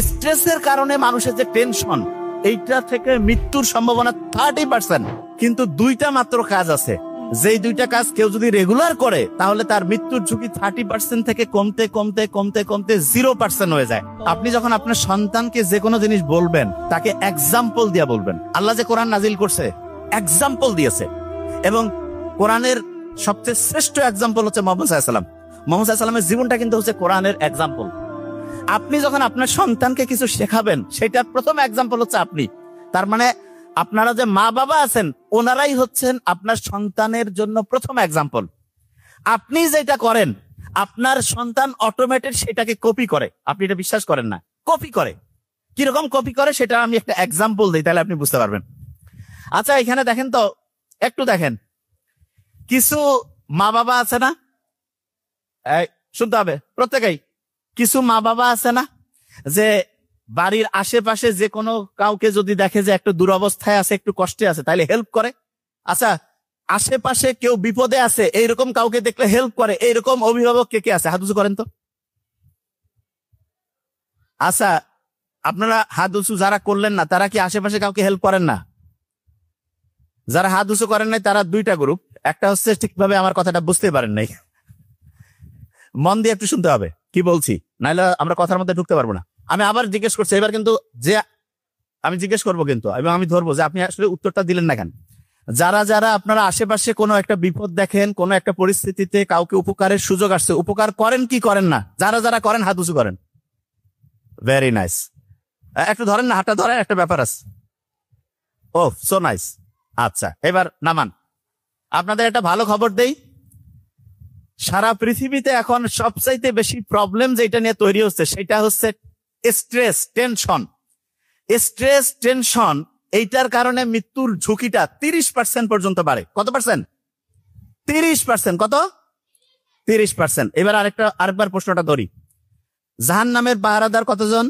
স্ট্রেসের কারণে মানুষের যে টেনশন, এইটা থেকে মৃত্যুর সম্ভাবনা 30%। কিন্তু দুইটা মাত্র কাজ আছে, যেই দুইটা কাজ কেউ যদি রেগুলার করে তাহলে তার মৃত্যুর ঝুঁকি 30% থেকে কমতে কমতে কমতে কমতে 0% হয়ে যায়। আপনি যখন আপনার সন্তানকে যে কোনো জিনিস বলবেন, তাকে এক্সাম্পল দিয়ে বলবেন। আল্লাহ যে কোরআন নাজিল করছে, এক্সাম্পল দিয়েছে, এবং কোরআনের সবচেয়ে শ্রেষ্ঠ এক্সাম্পল হচ্ছে মোহাম্মদ সাল্লাল্লাহু আলাইহি ওয়াসাল্লাম। মোহাম্মদ সাল্লাল্লাহু আলাইহি ওয়াসাল্লামের জীবনটা কিন্তু হচ্ছে কোরআনের এক্সাম্পল। আপনি যখন আপনার সন্তানকে কিছু শেখাবেন, সেটার প্রথম এক্সাম্পল হচ্ছে আপনি। তার মানে আপনারা যে মা বাবা আছেন, ওনারাই হচ্ছেন আপনার সন্তানের জন্য প্রথম এক্সাম্পল। আপনি যেটা করেন, আপনার সন্তান অটোমেটিক সেটাকে কপি করে। আপনি এটা বিশ্বাস করেন না, কপি করে। কিরকম কপি করে সেটা আমি একটা এক্সাম্পল দিই, তাহলে আপনি বুঝতে পারবেন। আচ্ছা, এখানে দেখেন তো, একটু দেখেন, কিছু মা বাবা আছে না, শুনতে হবে প্রত্যেকেই, কিছু মা বাবা আছে না যে বাড়ির আশেপাশে যে কোনো কাউকে যদি দেখে যে একটু দুরবস্থায় আছে, একটু কষ্টে আছে, তাহলে হেল্প করে। আচ্ছা, আশেপাশে কেউ বিপদে আছে, এইরকম কাউকে দেখলে হেল্প করে, এইরকম অভিভাবক কে কে আছে? হাত উঁচু করেন তো। আচ্ছা, আপনারা হাত উঁচু যারা করলেন না, তারা কি আশেপাশে কাউকে হেল্প করেন না? যারা হাত উঁচু করেন নাই তারা দুইটা গ্রুপ। একটা হচ্ছে ঠিকভাবে আমার কথাটা বুঝতে পারেন নাই, মন দিয়ে একটু শুনতে হবে কি বলছি, নাহলে আমরা কথার মধ্যে ঢুকতে পারবো না। আমি আবার জিজ্ঞেস করছি, এবার কিন্তু যে আমি জিজ্ঞেস করবো কিন্তু, এবং আমি ধরবো যে আপনি আসলে উত্তরটা দিলেন না কেন। যারা যারা আপনারা আশেপাশে কোনো একটা বিপদ দেখেন, কোনো একটা পরিস্থিতিতে কাউকে উপকারের সুযোগ আসছে, উপকার করেন কি করেন না? যারা যারা করেন হাত উঁচু করেন। Very nice. একটু ধরেন না, হাতটা ধরেন, একটা ব্যাপার আছে। ও সো নাইস। আচ্ছা, এবার নামান। আপনাদের একটা ভালো খবর দেই, সারা পৃথিবীতে এখন সবচাইতে বেশি প্রবলেম যেটা নিয়ে তৈরি হচ্ছে, সেটা হচ্ছে স্ট্রেস, টেনশন। স্ট্রেস, টেনশন, এইটার কারণে মৃত্যুর ঝুঁকিটা 30% পর্যন্ত বাড়ে। কত পার্সেন্ট? 30%। কত? 30%। এবার আরেকবার প্রশ্নটা ধরি, জাহান্নামের পাহারাদার কতজন?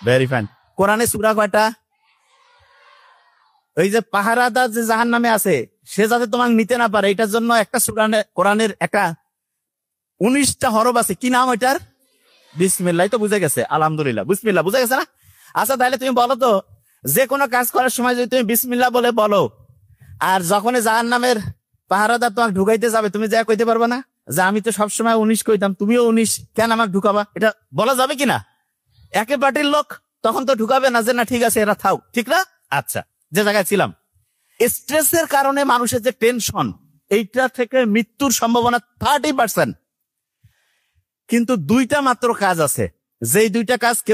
Very fine. কোরআনে সূরা কয়টা? ওই যে পাহারাদার যে জাহান্নামে আছে, সে যাতে তোমাকে নিতে না পারে, এটার জন্য একটা কোরআনের একটা 19টা হরফ আছে। কি নাম ওইটার? বিসমিল্লাহ। তো বুঝে গেছে, আলহামদুলিল্লাহ, বিসমিল্লাহ বুঝে গেছে না? আচ্ছা, তাহলে তুমি বলো তো, যে কোনো কাজ করার সময় যদি তুমি বিসমিল্লাহ বলে বলো, আর যখনই জাহান্নামের পাহারাদার তোমাকে ঢুকাইতে যাবে, তুমি যা কইতে পারবে না যে আমি তো সবসময় 19 কইতাম, তুমিও 19, কেন আমাকে ঢুকাবা? এটা বলা যাবে কিনা? একে পার্টির লোক তখন তো ঢুকাবে না, যে না ঠিক আছে এরা থাও, ঠিক না? আচ্ছা, যে জায়গায় ছিলাম, স্ট্রেসের কারণে মানুষের যে টেনশন, এইটা থেকে মৃত্যুর সম্ভাবনা 30%। কিন্তু দুইটা মাত্র কাজ আছে, যেই দুইটা কাজ কেউ